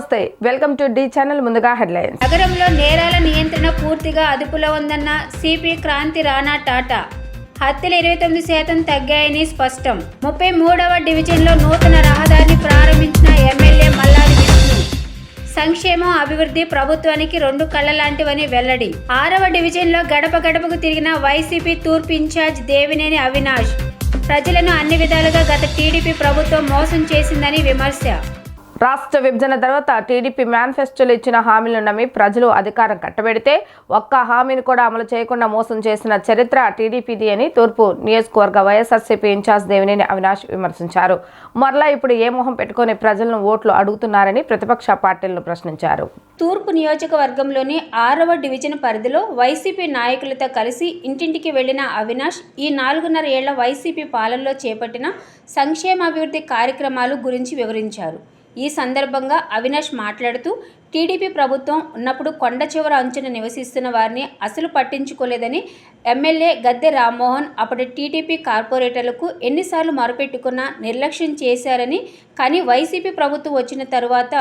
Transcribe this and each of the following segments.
నమస్తే, welcome to D channel. ముందుగా headlines. నగరంలో నేరాల నియంత్రణ పూర్తిగా అదుపులో ఉందన్న సిపి క్రాంతి రాణా టాటా. హత్యలు 29% తగ్గాయని స్పష్టం. 33వ డివిజన్లో నూతన రహదారిని ప్రారంభించిన ఎమ్మెల్యే మల్లాది విష్ణు. సంక్షేమం, అభివృద్ధి ప్రభుత్వానికి 2 కళ్ళ లాంటివని వెల్లడి. 6వ డివిజన్లో గడప గడపకు తిరిగిన వైసీపీ తూర్పు ఇన్ఛార్జ్ దేవినేని అవినాష్. ప్రజలను అన్ని విధాలుగా గత టీడీపీ ప్రభుత్వం మోసం చేసిందని విమర్శ. రాష్ట్ర విభజన తర్వాత టీడీపీ మేనిఫెస్టోలో ఇచ్చిన హామీలను నమ్మి ప్రజలు అధికారం కట్టబెడితే ఒక్క హామీని కూడా అమలు చేయకుండా మోసం చేసిన చరిత్ర టీడీపీది అని తూర్పు నియోజకవర్గ వైఎస్ఆర్సీపీ ఇన్ఛార్జ్ దేవినేని అవినాష్ విమర్శించారు. మరలా ఇప్పుడు ఏ మొహం పెట్టుకుని ప్రజలను ఓట్లు అడుగుతున్నారని ప్రతిపక్ష పార్టీలను ప్రశ్నించారు. తూర్పు నియోజకవర్గంలోని 6వ డివిజన్ పరిధిలో వైసీపీ నాయకులతో కలిసి ఇంటింటికి వెళ్లిన అవినాష్ ఈ 4.5 ఏళ్ల వైసీపీ పాలనలో చేపట్టిన సంక్షేమాభివృద్ధి కార్యక్రమాలు గురించి వివరించారు. ఈ సందర్భంగా అవినాష్ మాట్లాడుతూ టీడీపీ ప్రభుత్వం ఉన్నప్పుడు కొండ చివర అంచున నివసిస్తున్న వారిని అసలు పట్టించుకోలేదని, ఎమ్మెల్యే గద్దె రామ్మోహన్ అప్పటి టీడీపీ కార్పొరేటర్లకు ఎన్నిసార్లు మొరపెట్టుకున్నా నిర్లక్ష్యం చేశారని, కానీ వైసీపీ ప్రభుత్వం వచ్చిన తరువాత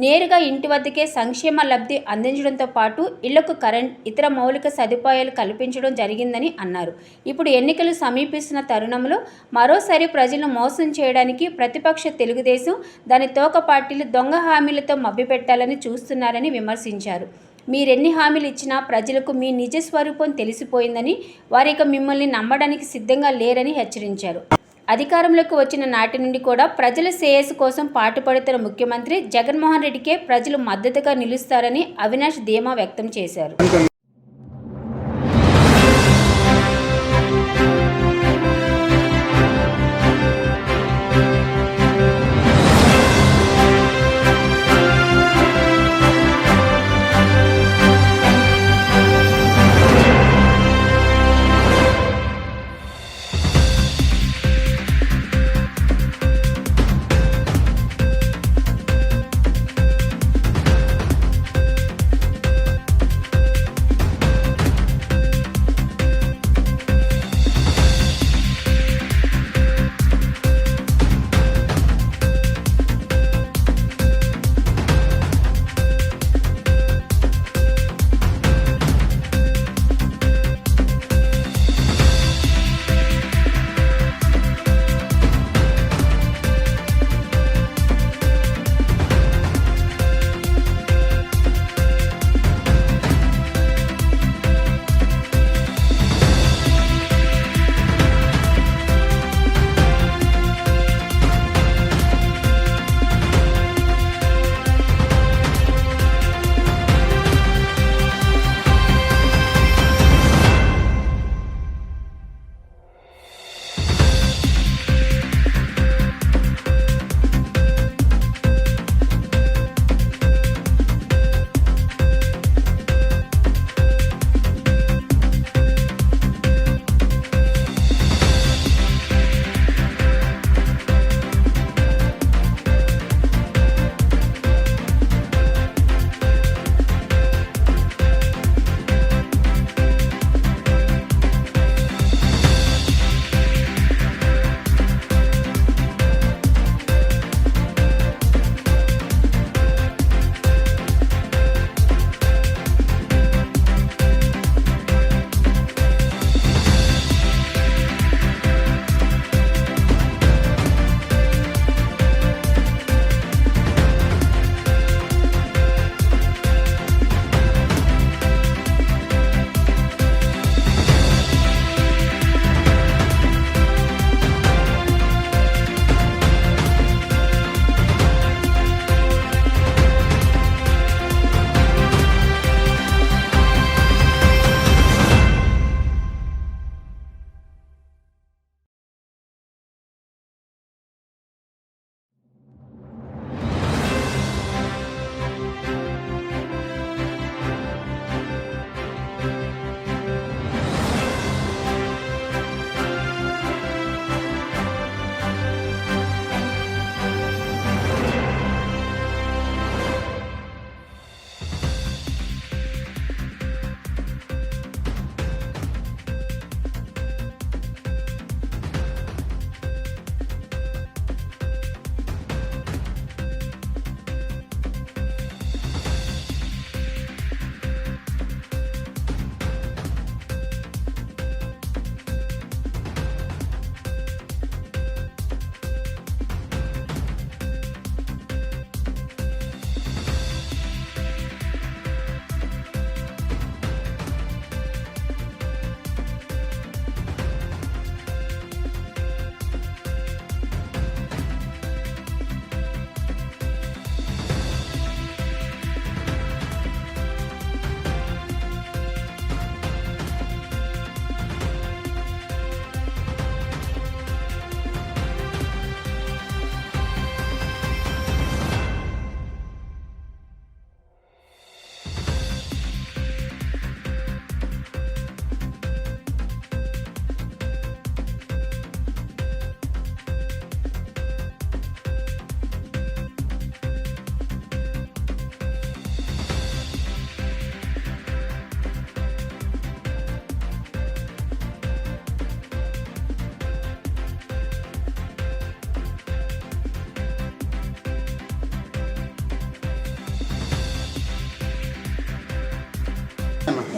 నేరుగా ఇంటి వద్దకే సంక్షేమ లబ్ధి అందించడంతో పాటు ఇళ్లకు కరెంట్, ఇతర మౌలిక సదుపాయాలు కల్పించడం జరిగిందని అన్నారు. ఇప్పుడు ఎన్నికలు సమీపిస్తున్న తరుణంలో మరోసారి ప్రజలను మోసం చేయడానికి ప్రతిపక్ష తెలుగుదేశం, దాని తోక పార్టీలు దొంగ హామీలతో మభ్యపెట్టాలని చూస్తున్నారని విమర్శించారు. మీరెన్ని హామీలు ఇచ్చినా ప్రజలకు మీ నిజ స్వరూపం తెలిసిపోయిందని, వారిక మిమ్మల్ని నమ్మడానికి సిద్ధంగా లేరని హెచ్చరించారు. అధికారంలోకి వచ్చిన నాటి నుండి కూడా ప్రజల శ్రేయస్సు కోసం పాటుపడుతున్న ముఖ్యమంత్రి జగన్మోహన్ రెడ్డికే ప్రజలు మద్దతుగా నిలుస్తారని అవినాష్ ధీమా వ్యక్తం చేశారు.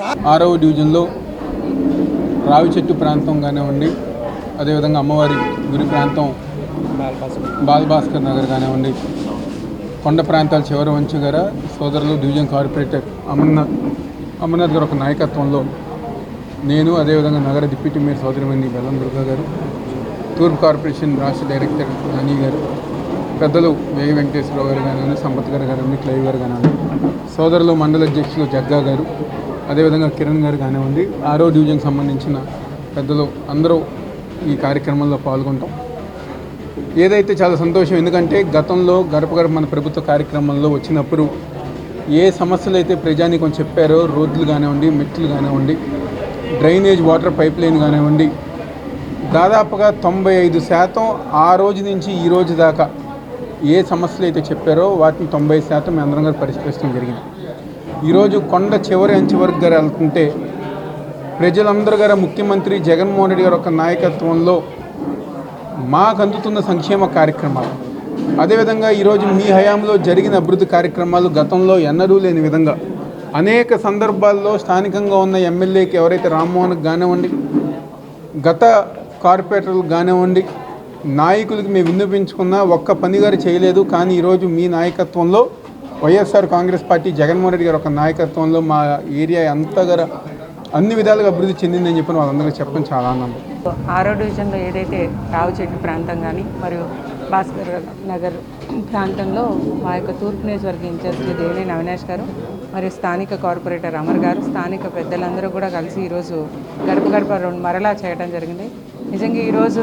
6వ డివిజన్లో రావి చెట్టు ప్రాంతం కానివ్వండి, అదేవిధంగా అమ్మవారి గుడి ప్రాంతం బాలభాస్కర్ నగర్ కానివ్వండి, కొండ ప్రాంతాల చివరి వంచు గార సోదరులు డివిజన్ కార్పొరేటర్ అమర్నాథ్ గారు ఒక నాయకత్వంలో నేను, అదేవిధంగా నగర డిప్యూటీ మేయర్ సోదరిమణి బెల్లం దుర్గా గారు, తూర్పు కార్పొరేషన్ రాష్ట్ర డైరెక్టర్ నాని గారు, పెద్దలు వేగి వెంకటేశ్వరరావు గారు కానివ్వండి, సంపత్ గారు కానివ్వండి, క్లైవ్ గారు కానివ్వండి, సోదరులు మండల అధ్యక్షులు జగ్గా గారు, అదేవిధంగా కిరణ్ గారు కానివ్వండి, 6వ డివిజన్కి సంబంధించిన పెద్దలు అందరూ ఈ కార్యక్రమంలో పాల్గొంటాం. ఏదైతే చాలా సంతోషం, ఎందుకంటే గతంలో గడప గడప మన ప్రభుత్వ కార్యక్రమంలో వచ్చినప్పుడు ఏ సమస్యలు అయితే ప్రజానీకం చెప్పారో, రోడ్లు కానివ్వండి, మెట్లు కానివ్వండి, డ్రైనేజ్ వాటర్ పైప్ లైన్ కానివ్వండి, దాదాపుగా 95% ఆ రోజు నుంచి ఈ రోజు దాకా ఏ సమస్యలు అయితే చెప్పారో వాటిని 90% మేము అందరం గారు పరిష్కరించడం జరిగింది. ఈరోజు కొండ చివరి అంచు వరకు గారు వెళ్తుంటే ప్రజలందరూ గారు ముఖ్యమంత్రి జగన్మోహన్ రెడ్డి గారు ఒక నాయకత్వంలో మాకు అందుతున్న సంక్షేమ కార్యక్రమాలు, అదేవిధంగా ఈరోజు మీ హయాంలో జరిగిన అభివృద్ధి కార్యక్రమాలు గతంలో ఎన్నడూ లేని విధంగా అనేక సందర్భాల్లో స్థానికంగా ఉన్న ఎమ్మెల్యేకి ఎవరైతే రామ్మోహన్కి కానివ్వండి, గత కార్పొరేటర్లకు కానివ్వండి, నాయకులకి మేము విన్నపించుకున్నా ఒక్క పని గారు చేయలేదు. కానీ ఈరోజు మీ నాయకత్వంలో వైఎస్ఆర్ కాంగ్రెస్ పార్టీ జగన్మోహన్ రెడ్డి గారు ఒక నాయకత్వంలో మా ఏరియా అంతగా అన్ని విధాలుగా అభివృద్ధి చెందిందని చెప్పి వాళ్ళందరికీ చెప్పడం చాలా ఆనందం. 6వ డివిజన్లో ఏదైతే రావి చెట్టు ప్రాంతం కానీ మరియు భాస్కర్ నగర్ ప్రాంతంలో మా యొక్క తూర్పు నియోజకవర్గ ఇన్ఛార్జ్ దేవినేని అవినాష్ గారు మరియు స్థానిక కార్పొరేటర్ అమర్ గారు, స్థానిక పెద్దలందరూ కూడా కలిసి ఈరోజు గడప గడప మరలా చేయడం జరిగింది. నిజంగా ఈరోజు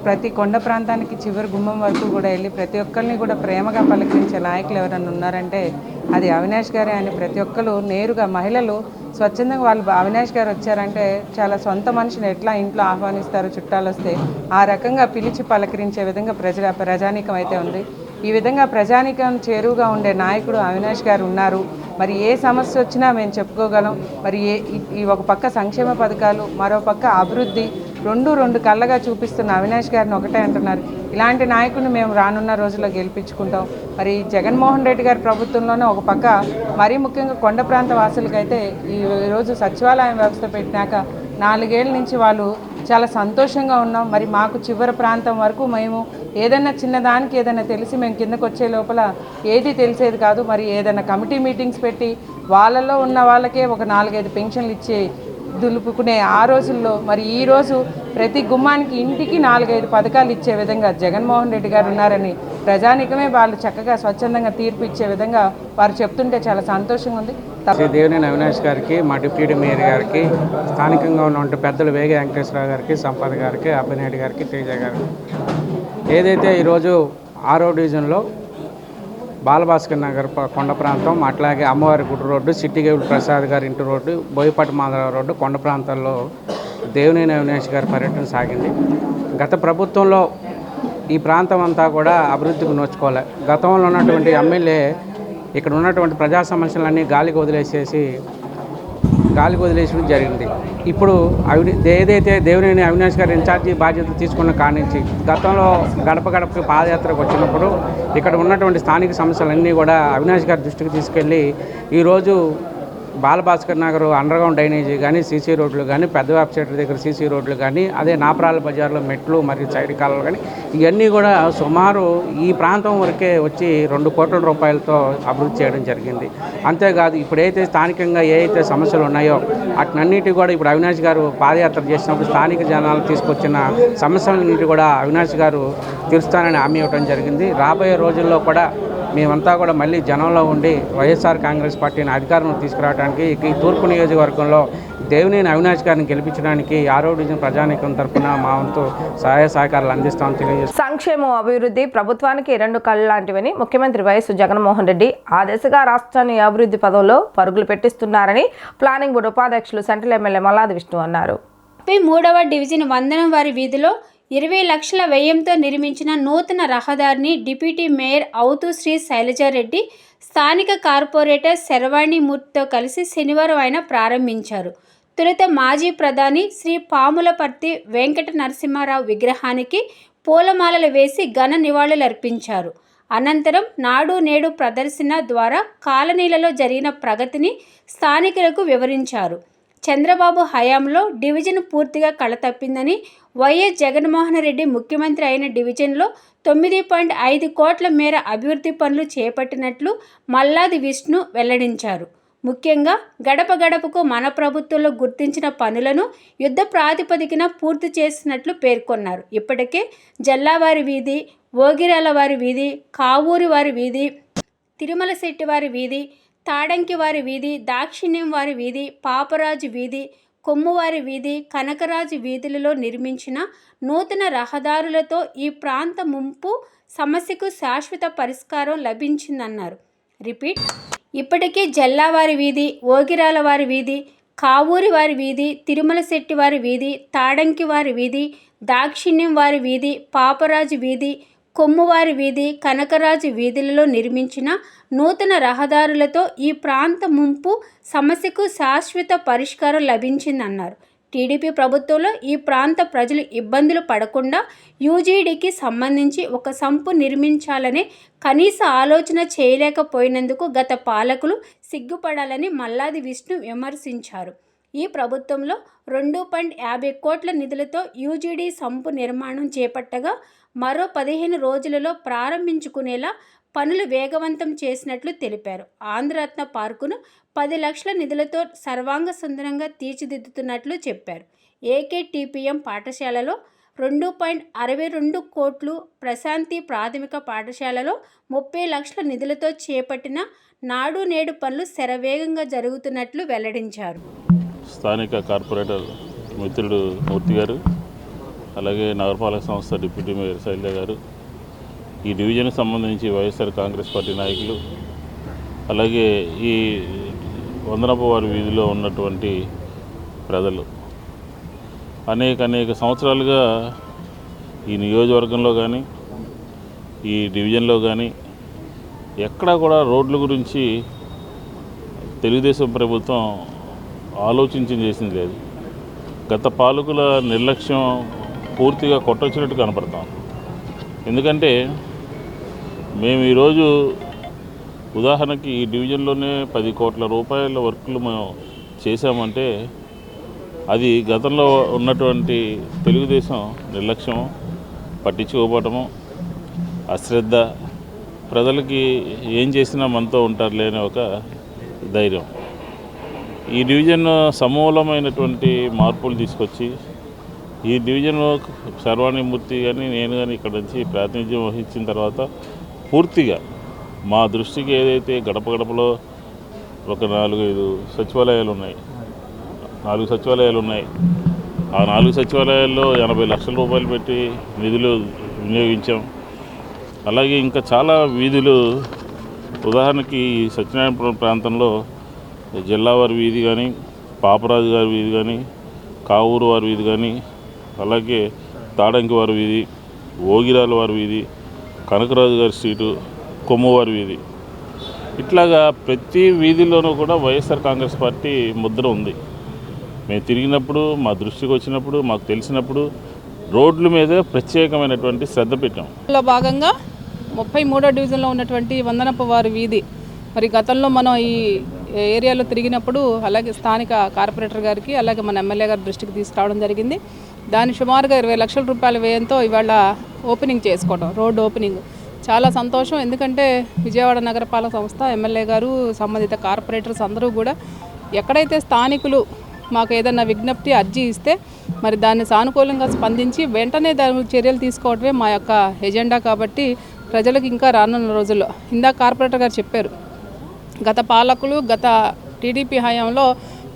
ప్రతి కొండ ప్రాంతానికి చివరి గుమ్మం వరకు కూడా వెళ్ళి ప్రతి ఒక్కరిని కూడా ప్రేమగా పలకరించే నాయకులు ఎవరైనా ఉన్నారంటే అది అవినాష్ గారే అని ప్రతి ఒక్కరు నేరుగా మహిళలు స్వచ్ఛందంగా వాళ్ళు అవినాష్ గారు వచ్చారంటే చాలా సొంత మనిషిని ఎట్లా ఇంట్లో ఆహ్వానిస్తారు చుట్టాలు వస్తే ఆ రకంగా పిలిచి పలకరించే విధంగా ప్రజానీకం అయితే ఉంది. ఈ విధంగా ప్రజానీకం చేరువుగా ఉండే నాయకుడు అవినాష్ గారు ఉన్నారు. మరి ఏ సమస్య వచ్చినా మేము చెప్పుకోగలం. మరి ఈ ఒక పక్క సంక్షేమ పథకాలు, మరో పక్క అభివృద్ధి రెండు కళ్ళగా చూపిస్తున్న అవినాష్ గారిని ఒకటే అంటున్నారు. ఇలాంటి నాయకుడిని మేము రానున్న రోజుల్లో గెలిపించుకుంటాం. మరి జగన్మోహన్ రెడ్డి గారి ప్రభుత్వంలోనే ఒక పక్క మరీ ముఖ్యంగా కొండ ప్రాంత వాసులకైతే ఈరోజు సచివాలయం వ్యవస్థ పెట్టినాక 4 ఏళ్ళ నుంచి వాళ్ళు చాలా సంతోషంగా ఉన్నాం. మరి మాకు చివరి ప్రాంతం వరకు మేము ఏదైనా చిన్నదానికి ఏదైనా తెలిసి మేము కిందకు వచ్చే లోపల ఏది తెలిసేది కాదు. మరి ఏదైనా కమిటీ మీటింగ్స్ పెట్టి వాళ్ళలో ఉన్న వాళ్ళకే ఒక 4-5 పెన్షన్లు ఇచ్చే దులుపుకునే ఆ రోజుల్లో మరి ఈరోజు ప్రతి గుమ్మానికి ఇంటికి 4-5 పథకాలు ఇచ్చే విధంగా జగన్మోహన్ రెడ్డి గారు ఉన్నారని ప్రజానికమే వాళ్ళు చక్కగా స్వచ్ఛందంగా తీర్పు ఇచ్చే విధంగా వారు చెప్తుంటే చాలా సంతోషంగా ఉంది. శ్రీ దేవినేని అవినాష్ గారికి, మా డిప్యూటీ మేయర్ గారికి, స్థానికంగా ఉన్న పెద్దలు వేగి వెంకటేశ్వరరావు గారికి, సంపద గారికి, అబ్బినేటి గారికి, తేజ గారికి, ఏదైతే ఈరోజు 6వ డివిజన్లో బాలభాస్కర్ నగర్ కొండ ప్రాంతం, అట్లాగే అమ్మవారి గుడి రోడ్డు, సిట్టిగేవుడు ప్రసాద్ గారి ఇంటి రోడ్డు, బోయపాటి మాధవరావు రోడ్డు, కొండ ప్రాంతాల్లో దేవినేని అవినాష్ గారి పర్యటన సాగింది. గత ప్రభుత్వంలో ఈ ప్రాంతం అంతా కూడా అభివృద్ధికి నోచుకోలే. గతంలో ఉన్నటువంటి ఎమ్మెల్యే ఇక్కడ ఉన్నటువంటి ప్రజా సమస్యలన్నీ గాలికి వదిలేసడం జరిగింది. ఇప్పుడు ఏదైతే దేవినేని అవినాష్ గారు ఇన్ఛార్జి బాధ్యత తీసుకున్న కాడి నుంచి గతంలో గడప గడపకి పాదయాత్రకు వచ్చినప్పుడు ఇక్కడ ఉన్నటువంటి స్థానిక సమస్యలన్నీ కూడా అవినాష్ గారి దృష్టికి తీసుకెళ్ళి ఈరోజు బాలభాస్కర్ నగర్ అండర్గ్రౌండ్ డ్రైనేజీ కానీ, సీసీ రోడ్లు కానీ, పెద్ద వెబ్సైట్ దగ్గర సీసీ రోడ్లు కానీ, అదే నాపరాల బజార్లో మెట్లు మరియు సైడ్ కాలువలు కానీ ఇవన్నీ కూడా సుమారు ఈ ప్రాంతం వరకే వచ్చి 2 కోట్ల రూపాయలతో అభివృద్ధి చేయడం జరిగింది. అంతేకాదు ఇప్పుడైతే స్థానికంగా ఏవైతే సమస్యలు ఉన్నాయో వాటినన్నిటి కూడా ఇప్పుడు అవినాష్ గారు పాదయాత్ర చేసినప్పుడు స్థానిక జనాలు తీసుకొచ్చిన సమస్యలన్నింటి కూడా అవినాష్ గారు తీరుస్తానని హామీ ఇవ్వడం జరిగింది. రాబోయే రోజుల్లో కూడా మేమంతా కూడా మళ్ళీ జనంలో ఉండి వైఎస్ఆర్ కాంగ్రెస్ పార్టీని అధికారంలో తీసుకురావడానికి ఈ తూర్పు నియోజకవర్గంలో దేవినేని అవినాష్ గారిని గెలిపించడానికి 6వ డివిజన్ ప్రజానీకం తరఫున మా వంతు సహాయ సహకారాలు అందిస్తామని తెలియజేస్తాం. సంక్షేమం, అభివృద్ధి ప్రభుత్వానికి 2 కళ్ళు లాంటివని ముఖ్యమంత్రి వైఎస్ జగన్మోహన్ రెడ్డి ఆ దిశగా రాష్ట్రాన్ని అభివృద్ధి పదంలో పరుగులు పెట్టిస్తున్నారని ప్లానింగ్ బోర్డు ఉపాధ్యక్షులు సెంట్రల్ ఎమ్మెల్యే మల్లాది విష్ణు అన్నారు. 3వ డివిజన్ వందనం వారి వీధిలో 20 లక్షల వ్యయంతో నిర్మించిన నూతన రహదారిని డిప్యూటీ మేయర్ అవుతూ శ్రీ శైలజారెడ్డి, స్థానిక కార్పొరేటర్ శర్వాణిమూర్తితో కలిసి శనివారం ఆయన ప్రారంభించారు. తొలుత మాజీ ప్రధాని శ్రీ పాములపర్తి వెంకట నరసింహారావు విగ్రహానికి పూలమాలలు వేసి ఘన నివాళులర్పించారు. అనంతరం నాడు నేడు ప్రదర్శన ద్వారా కాలనీలలో జరిగిన ప్రగతిని స్థానికులకు వివరించారు. చంద్రబాబు హయాంలో డివిజన్ పూర్తిగా కళతప్పిందని, వైఎస్ జగన్మోహన్ రెడ్డి ముఖ్యమంత్రి అయిన డివిజన్లో 9.5 కోట్ల మేర అభివృద్ధి పనులు చేపట్టినట్లు మల్లాది విష్ణు వెల్లడించారు. ముఖ్యంగా గడప గడపకు మన ప్రభుత్వంలో గుర్తించిన పనులను యుద్ధ ప్రాతిపదికన పూర్తి చేసినట్లు పేర్కొన్నారు. ఇప్పటికే జల్లావారి వీధి, ఓగిరాల వారి వీధి, కావూరి వారి వీధి, తిరుమల శెట్టి వారి వీధి, తాడంకి వారి వీధి, దాక్షిణ్యం వారి వీధి, పాపరాజు వీధి, కొమ్మువారి వీధి, కనకరాజు వీధులలో నిర్మించిన నూతన రహదారులతో ఈ ప్రాంత ముంపు సమస్యకు శాశ్వత పరిష్కారం లభించిందన్నారు. రిపీట్. ఇప్పటికే జల్లావారి వీధి, ఓగిరాల వారి వీధి, కావూరి వారి వీధి, తిరుమల శెట్టి వారి వీధి, తాడంకి వారి వీధి, దాక్షిణ్యం వారి వీధి, పాపరాజు వీధి, కొమ్మువారి వీధి, కనకరాజు వీధులలో నిర్మించిన నూతన రహదారులతో ఈ ప్రాంత ముంపు సమస్యకు శాశ్వత పరిష్కారం లభించిందన్నారు. టీడీపీ ప్రభుత్వంలో ఈ ప్రాంత ప్రజలు ఇబ్బందులు పడకుండా యూజీడీకి సంబంధించి ఒక సంపు నిర్మించాలనే కనీస ఆలోచన చేయలేకపోయినందుకు గత పాలకులు సిగ్గుపడాలని మల్లాది విష్ణు విమర్శించారు. ఈ ప్రభుత్వంలో 2.50 కోట్ల నిధులతో యూజీడీ సంపు నిర్మాణం చేపట్టగా మరో 15 రోజులలో ప్రారంభించుకునేలా పనులు వేగవంతం చేసినట్లు తెలిపారు. ఆంధ్రరత్న పార్కును 10 లక్షల నిధులతో సర్వాంగ సుందరంగా తీర్చిదిద్దుతున్నట్లు చెప్పారు. ఏకేటీపీఎం పాఠశాలలో 2.62 కోట్లు, ప్రశాంతి ప్రాథమిక పాఠశాలలో 30 లక్షల నిధులతో చేపట్టిన నాడు నేడు పనులు శరవేగంగా జరుగుతున్నట్లు వెల్లడించారు. స్థానిక కార్పొరేటర్ మిత్రుడు మూర్తి గారు, అలాగే నగరపాలక సంస్థ డిప్యూటీ మేయర్ శైలజ గారు, ఈ డివిజన్కి సంబంధించి వైఎస్ఆర్ కాంగ్రెస్ పార్టీ నాయకులు, అలాగే ఈ వందనపు వారి వీధిలో ఉన్నటువంటి ప్రజలు అనేక సంవత్సరాలుగా ఈ నియోజకవర్గంలో కానీ ఈ డివిజన్లో కానీ ఎక్కడా కూడా రోడ్ల గురించి తెలుగుదేశం ప్రభుత్వం ఆలోచించి చేసింది లేదు. గత పాలకుల నిర్లక్ష్యం పూర్తిగా కొట్టొచ్చినట్టు కనపడతాం. ఎందుకంటే మేము ఈరోజు ఉదాహరణకి ఈ డివిజన్లోనే 10 కోట్ల రూపాయల వర్కులు మేము చేశామంటే అది గతంలో ఉన్నటువంటి తెలుగుదేశం నిర్లక్ష్యం, పట్టించుకోకపోవటము, అశ్రద్ధ, ప్రజలకి ఏం చేసినా మనతో ఉంటారులే అనే ఒక ధైర్యం. ఈ డివిజన్ సమూలమైనటువంటి మార్పులు తీసుకొచ్చి ఈ డివిజన్లో సర్వాణిమూర్తి కానీ నేను కానీ ఇక్కడ నుంచి ప్రాతినిధ్యం వహించిన తర్వాత పూర్తిగా మా దృష్టికి ఏదైతే గడప గడపలో ఒక 4-5 సచివాలయాలు ఉన్నాయి, 4 సచివాలయాలు ఉన్నాయి. ఆ 4 సచివాలయాల్లో 80 లక్షల రూపాయలు పెట్టి నిధులు వినియోగించాం. అలాగే ఇంకా చాలా వీధులు, ఉదాహరణకి సత్యనారాయణపురం ప్రాంతంలో జల్లావారి వీధి కానీ, పాపరాజు గారి వీధి కానీ, కావూరు వారి వీధి కానీ, అలాగే తాడంకి వారి వీధి, ఓగిరాల వారి వీధి, కనకరాజు గారి స్ట్రీటు, కొమ్మువారి వీధి, ఇట్లాగా ప్రతి వీధిలోనూ కూడా వైఎస్ఆర్ కాంగ్రెస్ పార్టీ ముద్ర ఉంది. మేము తిరిగినప్పుడు, మా దృష్టికి వచ్చినప్పుడు, మాకు తెలిసినప్పుడు రోడ్ల మీద ప్రత్యేకమైనటువంటి శ్రద్ధ పెట్టాం. లో భాగంగా 33వ డివిజన్లో ఉన్నటువంటి వందనపు వారి వీధి, మరి గతంలో మనం ఈ ఏరియాలో తిరిగినప్పుడు అలాగే స్థానిక కార్పొరేటర్ గారికి అలాగే మన ఎమ్మెల్యే గారి దృష్టికి తీసుకురావడం జరిగింది. దాని సుమారుగా 20 లక్షల రూపాయల వ్యయంతో ఇవాళ ఓపెనింగ్ చేసుకోవడం, రోడ్డు ఓపెనింగ్ చాలా సంతోషం. ఎందుకంటే విజయవాడ నగరపాలక సంస్థ, ఎమ్మెల్యే గారు, సంబంధిత కార్పొరేటర్స్ అందరూ కూడా ఎక్కడైతే స్థానికులు మాకు ఏదైనా విజ్ఞప్తి అర్జీ ఇస్తే మరి దాన్ని సానుకూలంగా స్పందించి వెంటనే దాని చర్యలు తీసుకోవడమే మా యొక్క ఎజెండా. కాబట్టి ప్రజలకు ఇంకా రానున్న రోజుల్లో, ఇందాక కార్పొరేటర్ గారు చెప్పారు, గత పాలకులు గత టీడీపీ హయాంలో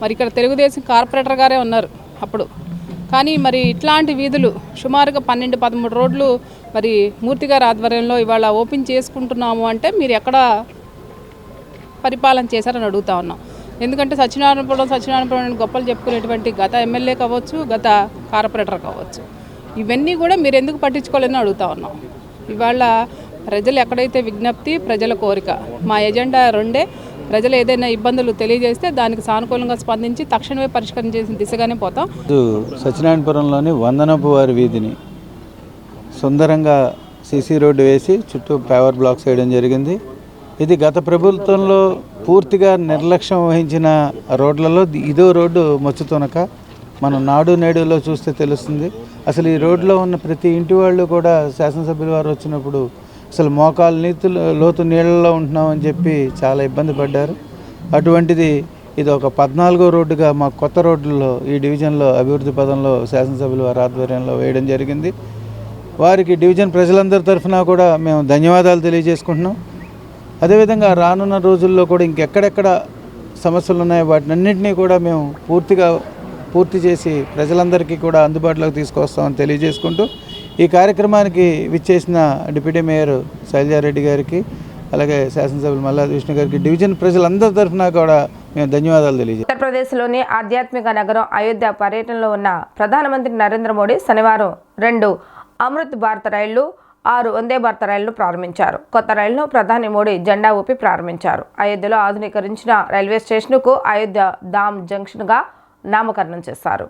మరి ఇక్కడ తెలుగుదేశం కార్పొరేటర్ గారే ఉన్నారు అప్పుడు. కానీ మరి ఇట్లాంటి వీధులు సుమారుగా 12-13 రోడ్లు మరి మూర్తి గారి ఆధ్వర్యంలో ఇవాళ ఓపెన్ చేసుకుంటున్నాము అంటే మీరు ఎక్కడ పరిపాలన చేశారని అడుగుతా ఉన్నాం. ఎందుకంటే సత్యనారాయణపురం గొప్పలు చెప్పుకునేటువంటి గత ఎమ్మెల్యే కావచ్చు, గత కార్పొరేటర్ కావచ్చు, ఇవన్నీ కూడా మీరు ఎందుకు పట్టించుకోలేదని అడుగుతా ఉన్నాం. ఇవాళ ప్రజలు ఎక్కడైతే విజ్ఞప్తి, ప్రజల కోరిక, మా ఎజెండా రెండే. ప్రజలు ఏదైనా ఇబ్బందులు తెలియజేస్తే దానికి సానుకూలంగా స్పందించి తక్షణమే పరిష్కరించే దిశగానే పోతాం. సత్యనారాయణపురంలోని వందనపు వారి వీధిని సుందరంగా సీసీ రోడ్డు వేసి చుట్టూ పేవర్ బ్లాక్స్ వేయడం జరిగింది. ఇది గత ప్రభుత్వంలో పూర్తిగా నిర్లక్ష్యం వహించిన రోడ్లలో ఇదో రోడ్డు మచ్చుతునక మనం నాడు నేడులో చూస్తే తెలుస్తుంది. అసలు ఈ రోడ్లో ఉన్న ప్రతి ఇంటి వాళ్ళు కూడా శాసనసభ్యుల వారు వచ్చినప్పుడు అసలు మోకాలు లోతు నీళ్ళలో ఉంటున్నామని చెప్పి చాలా ఇబ్బంది పడ్డారు. అటువంటిది ఇది ఒక 14వ రోడ్డుగా మా కొత్త రోడ్లలో ఈ డివిజన్లో అభివృద్ధి పదంలో శాసనసభ్యుల వారి ఆధ్వర్యంలో వేయడం జరిగింది. వారికి డివిజన్ ప్రజలందరి తరఫున కూడా మేము ధన్యవాదాలు తెలియజేసుకుంటున్నాం. అదేవిధంగా రానున్న రోజుల్లో కూడా ఇంకెక్కడెక్కడ సమస్యలు ఉన్నాయో వాటినన్నింటినీ కూడా మేము పూర్తి చేసి ప్రజలందరికీ కూడా అందుబాటులోకి తీసుకొస్తామని తెలియజేసుకుంటూ ఈ కార్యక్రమానికి విచ్చేసిన డిప్యూటీ మేయర్ శైలజారెడ్డి గారికి, అలాగే శాసనసభ్యులు మల్లాది విష్ణు గారికి, డివిజన్ ప్రజలందరి తరఫున కూడా మేము ధన్యవాదాలు తెలియజేస్తాం. ఉత్తరప్రదేశ్లోని ఆధ్యాత్మిక నగరం అయోధ్య పర్యటనలో ఉన్న ప్రధానమంత్రి నరేంద్ర మోడీ శనివారం 2 అమృత్ భారత్ రైళ్లు, 6 వందే భారత్ రైళ్లను ప్రారంభించారు. కొత్త రైళ్లను ప్రధాని మోడీ జెండా ఊపి ప్రారంభించారు. అయోధ్యలో ఆధునీకరించిన రైల్వే స్టేషన్కు అయోధ్య ధామ్ జంక్షన్గా నామకరణం చేశారు.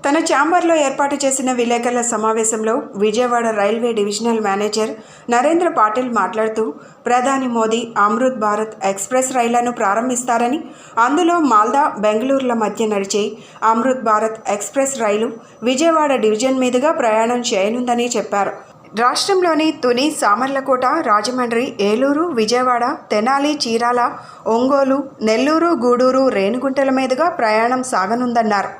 తన ఛాంబర్లో ఏర్పాటు చేసిన విలేకరుల సమావేశంలో Vijayawada railway divisional manager Narendra Patil మాట్లాడుతూ, ప్రధాని మోదీ అమృత్ భారత్ ఎక్స్ప్రెస్ రైళ్లను ప్రారంభిస్తారని, అందులో మాల్దా బెంగళూరుల మధ్య నడిచే అమృత్ భారత్ ఎక్స్ప్రెస్ రైలు విజయవాడ డివిజన్ మీదుగా ప్రయాణం చేయనుందని చెప్పారు. రాష్ట్రంలోని తుని, సామర్లకోట, రాజమండ్రి, ఏలూరు, విజయవాడ, తెనాలి, చీరాల, ఒంగోలు, నెల్లూరు, గూడూరు, రేణిగుంటల మీదుగా ప్రయాణం సాగనుందన్నారు.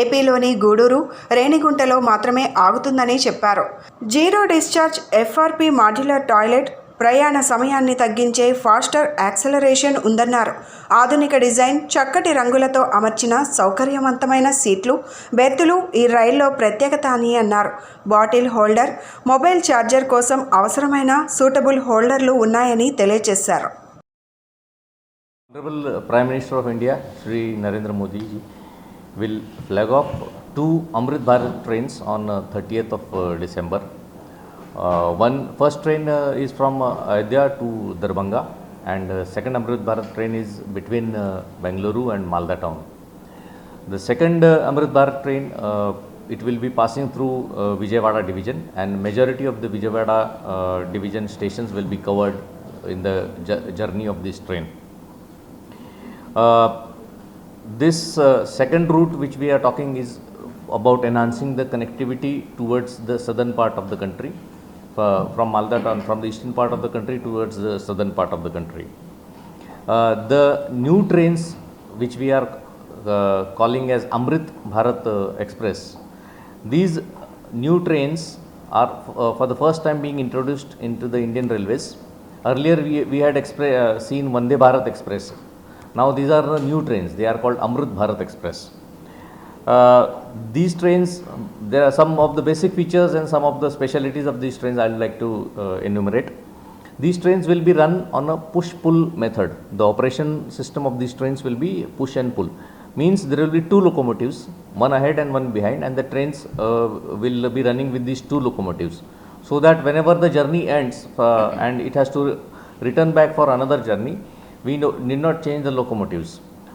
ఏపీలోని గూడూరు, రేణిగుంటలో మాత్రమే ఆగుతుందని చెప్పారు. Zero discharge FRP modular toilet, ప్రయాణ సమయాన్ని తగ్గించే ఫాస్టర్ యాక్సలరేషన్ ఉందన్నారు. ఆధునిక డిజైన్, చక్కటి రంగులతో అమర్చిన సౌకర్యవంతమైన సీట్లు, బెర్తులు ఈ రైల్లో ప్రత్యేకత అని అన్నారు. బాటిల్ హోల్డర్, మొబైల్ ఛార్జర్ కోసం అవసరమైన సూటబుల్ హోల్డర్లు ఉన్నాయని తెలియజేశారు. Honorable Prime Minister of India, Shri Narendra Modi ji, will flag off 2 Amrit Bharat trains on 30th of December. First train is from Ayodhya to Darbhanga, and second Amrit Bharat train is between Bengaluru and Malda town. The second Amrit Bharat train, it will be passing through Vijayawada division, and majority of the Vijayawada division stations will be covered in the journey of this train. This second route which we are talking is about enhancing the connectivity towards the southern part of the country, from Malda town, from the eastern part of the country towards the southern part of the country. The new trains which we are calling as Amrit Bharat Express, these new trains are for the first time being introduced into the Indian Railways. Earlier we had seen Vande Bharat Express. Now these are the new trains, they are called Amrit Bharat Express. These trains, there are some of the basic features and some of the specialities of these trains I would like to enumerate. These trains will be run on a push-pull method. The operation system of these trains will be push and pull. Means there will be 2 locomotives, one ahead and one behind, and the trains will be running with these 2 locomotives. So that whenever the journey ends and it has to return back for another journey, we need not change the locomotives.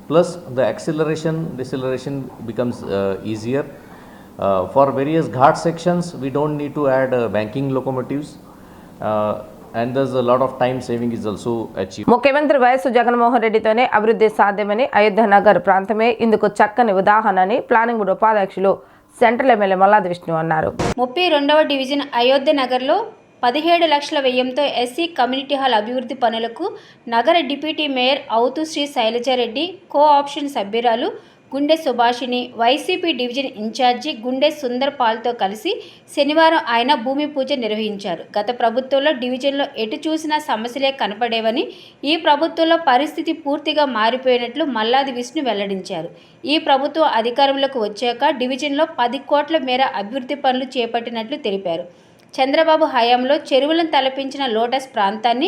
Plus the acceleration, deceleration becomes easier. For various ghat sections, we don't need to add banking locomotives, and there's a lot of time saving is also achieved. ముఖ్యమంత్రి YS Jaganmohan రెడ్డితోనే అభివృద్ధి సాధ్యమని అయోధ్య నగర్ ప్రాంతమే ఇందుకు చక్కని ఉదాహరణని planning board ఉపాధ్యక్షులు central MLA Malladi Vishnu అన్నారు. 32వ division Ayodhya నగర్లో 17 లక్షల వ్యయంతో ఎస్సీ కమ్యూనిటీ హాల్ అభివృద్ధి పనులకు నగర డిప్యూటీ మేయర్ అవుతూ శ్రీ శైలజారెడ్డి, కో ఆప్షన్ సభ్యురాలు గుండె సుభాషిణి, వైసీపీ డివిజన్ ఇన్ఛార్జి గుండె సుందర్ పాల్తో కలిసి శనివారం ఆయన భూమి పూజ నిర్వహించారు. గత ప్రభుత్వంలో డివిజన్లో ఎటు చూసినా సమస్యలే కనపడేవని, ఈ ప్రభుత్వంలో పరిస్థితి పూర్తిగా మారిపోయినట్లు మల్లాది విష్ణు వెల్లడించారు. ఈ ప్రభుత్వం అధికారంలోకి వచ్చాక డివిజన్లో 10 కోట్ల మేర అభివృద్ధి పనులు చేపట్టినట్లు తెలిపారు. చంద్రబాబు హయాంలో చెరువులను తలపించిన లోటస్ ప్రాంతాన్ని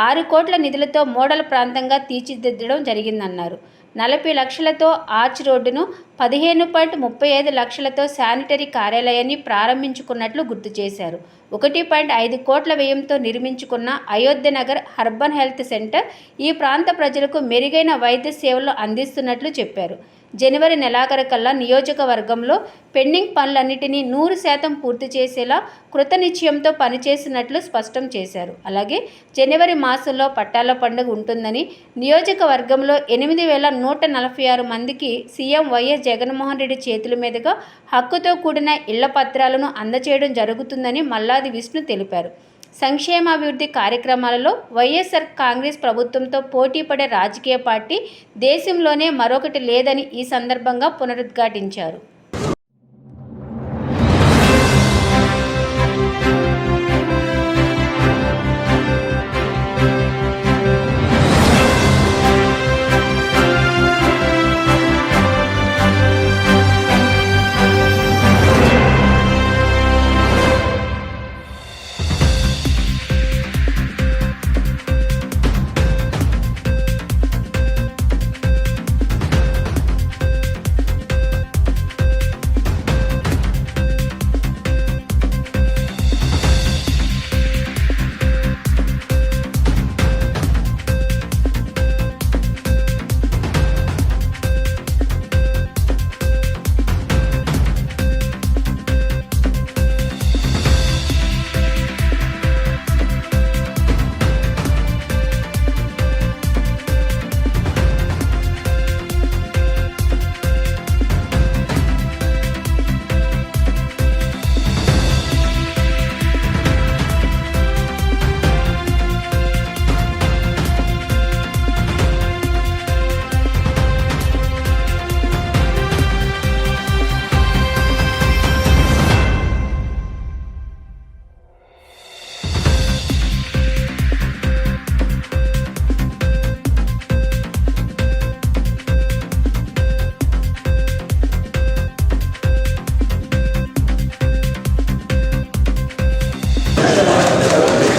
6 కోట్ల నిధులతో మోడల్ ప్రాంతంగా తీర్చిదిద్దడం జరిగిందన్నారు. 40 లక్షలతో ఆర్చ్ రోడ్డును, 15.35 లక్షలతో శానిటరీ కార్యాలయాన్ని ప్రారంభించుకున్నట్లు గుర్తు చేశారు. 1.5 కోట్ల వ్యయంతో నిర్మించుకున్న Ayodhya Nagar urban health centre ఈ ప్రాంత ప్రజలకు మెరుగైన వైద్య సేవలు అందిస్తున్నట్లు చెప్పారు. జనవరి నెలాఖరుకల్లా నియోజకవర్గంలో పెండింగ్ పనులన్నిటినీ 100% పూర్తి చేసేలా కృతనిశ్చయంతో పనిచేసినట్లు స్పష్టం చేశారు. అలాగే జనవరి మాసంలో పట్టాల పండుగ ఉంటుందని, నియోజకవర్గంలో 8,146 మందికి సీఎం వైఎస్ జగన్మోహన్ రెడ్డి చేతుల మీదుగా హక్కుతో కూడిన ఇళ్ల పత్రాలను అందజేయడం జరుగుతుందని మల్లాది విష్ణు తెలిపారు. సంక్షేమాభివృద్ధి కార్యక్రమాలలో వైఎస్ఆర్ కాంగ్రెస్ ప్రభుత్వంతో పోటీ పడే రాజకీయ పార్టీ దేశంలోనే మరొకటి లేదని ఈ సందర్భంగా పునరుద్ఘాటించారు.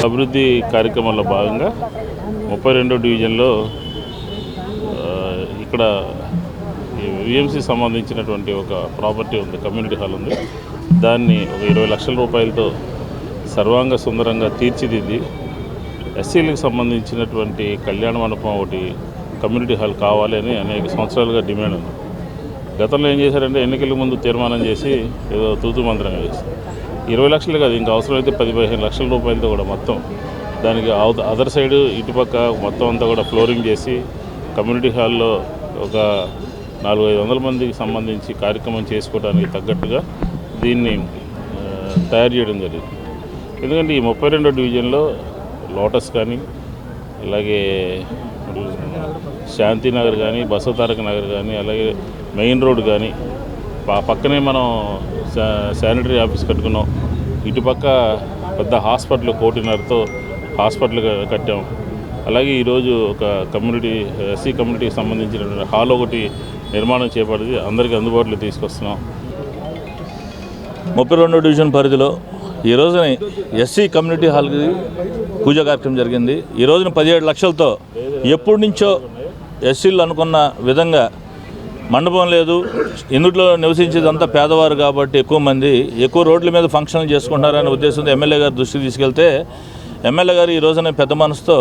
అభివృద్ధి కార్యక్రమంలో భాగంగా 32వ డివిజన్లో ఇక్కడ విఎంసీ సంబంధించినటువంటి ఒక ప్రాపర్టీ ఉంది, కమ్యూనిటీ హాల్ ఉంది. దాన్ని ఒక 20 లక్షల రూపాయలతో సర్వాంగ సుందరంగా తీర్చిదిద్ది ఎస్సీలకు సంబంధించినటువంటి కళ్యాణ మండపం ఒకటి కమ్యూనిటీ హాల్ కావాలి అని అనేక సంవత్సరాలుగా డిమాండ్ ఉంది. గతంలో ఏం చేశారంటే ఎన్నికల ముందు తీర్మానం చేసి ఏదో తూతు మంత్రంగా చేసి 20 లక్షలు కాదు, ఇంకా అవసరమైతే 10-15 లక్షల రూపాయలతో కూడా మొత్తం దానికి అదర్ సైడ్ ఇటుపక్క మొత్తం అంతా కూడా ఫ్లోరింగ్ చేసి కమ్యూనిటీ హాల్లో ఒక 400-500 మందికి సంబంధించి కార్యక్రమం చేసుకోవడానికి తగ్గట్టుగా దీన్ని తయారు చేయడం జరిగింది. ఎందుకంటే ఈ 32వ డివిజన్లో లోటస్ కానీ, అలాగే శాంతినగర్ కానీ, బసవతారక నగర్ కానీ, అలాగే మెయిన్ రోడ్ కానీ, పక్కనే మనం శానిటరీ ఆఫీస్ కట్టుకున్నాం. ఇటుపక్క పెద్ద హాస్పిటల్ 1.5 హాస్పిటల్ కట్టాం. అలాగే ఈరోజు ఒక కమ్యూనిటీ ఎస్సీ కమ్యూనిటీకి సంబంధించినటువంటి హాల్ ఒకటి నిర్మాణం చేపట్టి అందరికీ అందుబాటులో తీసుకొస్తున్నాం. 32వ డివిజన్ పరిధిలో ఈ రోజున ఎస్సీ కమ్యూనిటీ హాల్కి పూజా కార్యక్రమం జరిగింది. ఈ రోజున 17 లక్షలతో ఎప్పటి నుంచో ఎస్సీలు అనుకున్న విధంగా మండపం లేదు, ఇందులో నివసించేదంతా పేదవారు కాబట్టి ఎక్కువ రోడ్ల మీద ఫంక్షన్లు చేసుకుంటున్నారనే ఉద్దేశంతో ఎమ్మెల్యే గారి దృష్టికి తీసుకెళ్తే ఎమ్మెల్యే గారు ఈ రోజున పెద్ద మనసుతో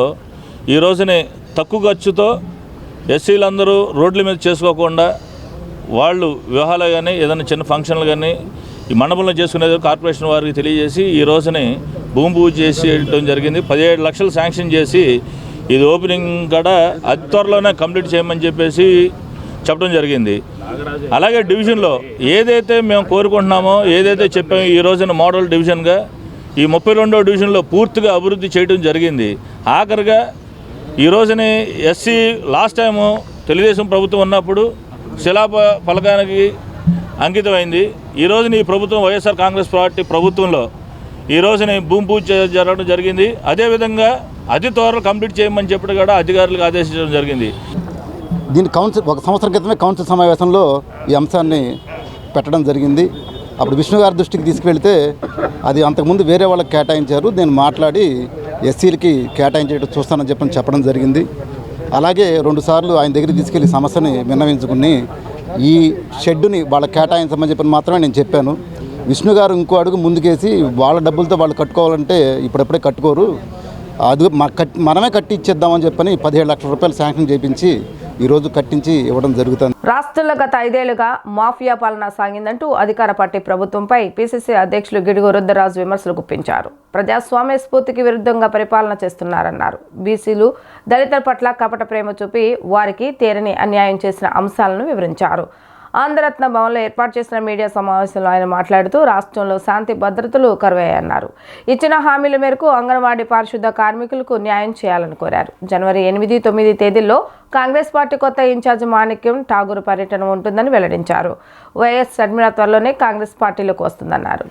ఈ రోజునే తక్కువ ఖర్చుతో ఎస్సీలందరూ రోడ్ల మీద చేసుకోకుండా వాళ్ళు వివాహాలు కానీ ఏదైనా చిన్న ఫంక్షన్లు కానీ ఈ మండపంలో చేసుకునేది కార్పొరేషన్ వారికి తెలియజేసి ఈ రోజుని భూమి పూజ చేసేయడం జరిగింది. 17 లక్షలు శాంక్షన్ చేసి ఇది ఓపెనింగ్ కూడా అతి త్వరలోనే కంప్లీట్ చేయమని చెప్పేసి చెప్పడం జరిగింది. అలాగే డివిజన్లో ఏదైతే మేము కోరుకుంటున్నామో, ఏదైతే చెప్పామో ఈ రోజున మోడల్ డివిజన్గా ఈ 32వ డివిజన్లో పూర్తిగా అభివృద్ధి చేయడం జరిగింది. ఆఖరిగా ఈ రోజుని ఎస్సీ లాస్ట్ టైము తెలుగుదేశం ప్రభుత్వం ఉన్నప్పుడు శిలాఫలకానికి అంకితమైంది. ఈ రోజున ఈ ప్రభుత్వం వైఎస్ఆర్ కాంగ్రెస్ పార్టీ ప్రభుత్వంలో ఈ రోజుని భూమి పూజ జరగడం జరిగింది. అదేవిధంగా అతి త్వరలో కంప్లీట్ చేయమని చెప్పడం కూడా అధికారులకు ఆదేశించడం జరిగింది. దీని కౌన్సిల్ 1 సంవత్సరం క్రితమే కౌన్సిల్ సమావేశంలో ఈ అంశాన్ని పెట్టడం జరిగింది. అప్పుడు విష్ణు గారి దృష్టికి తీసుకువెళ్తే అది అంతకుముందు వేరే వాళ్ళకి కేటాయించారు, నేను మాట్లాడి ఎస్సీలకి కేటాయించేట్టు చూస్తానని చెప్పడం జరిగింది. అలాగే 2 సార్లు ఆయన దగ్గరికి తీసుకెళ్లి సమస్యని విన్నవించుకుని ఈ షెడ్డుని వాళ్ళకి కేటాయించమని చెప్పని మాత్రమే నేను చెప్పాను. విష్ణు గారు ఇంకో అడుగు ముందుకేసి వాళ్ళ డబ్బులతో వాళ్ళు కట్టుకోవాలంటే ఇప్పుడెప్పుడే కట్టుకోరు, అది మనమే కట్టి ఇచ్చేద్దామని చెప్పని 17 లక్షల రూపాయలు శాంక్షన్ చేయించి ఈరోజు కట్టించి ఇవ్వడం జరుగుతుంది. రాష్ట్రంలో గత 5 ఏళ్లుగా మాఫియా పాలన సాగిందంటూ అధికార పార్టీ ప్రభుత్వంపై పీసీసీ అధ్యక్షులు గిడుగు రుద్రరాజు విమర్శలు గుప్పించారు. ప్రజాస్వామ్య స్ఫూర్తికి విరుద్ధంగా పరిపాలన చేస్తున్నారన్నారు. బీసీలు, దళితుల పట్ల కపట ప్రేమ చూపి వారికి తీరని అన్యాయం చేసిన అంశాలను వివరించారు. ఆంధ్రరత్న భవన్లో ఏర్పాటు చేసిన మీడియా సమావేశంలో ఆయన మాట్లాడుతూ రాష్ట్రంలో శాంతి భద్రతలు కరువయ్యాయన్నారు. ఇచ్చిన హామీల మేరకు అంగన్వాడీ పారిశుద్ధ కార్మికులకు న్యాయం చేయాలని కోరారు. జనవరి 8, 9 తేదీల్లో కాంగ్రెస్ పార్టీ కొత్త ఇన్ఛార్జ్ మాణిక్యం ఠాగూర్ పర్యటన ఉంటుందని వెల్లడించారు. వైఎస్ షర్మిల త్వరలోనే కాంగ్రెస్ పార్టీలోకి వస్తుందన్నారు.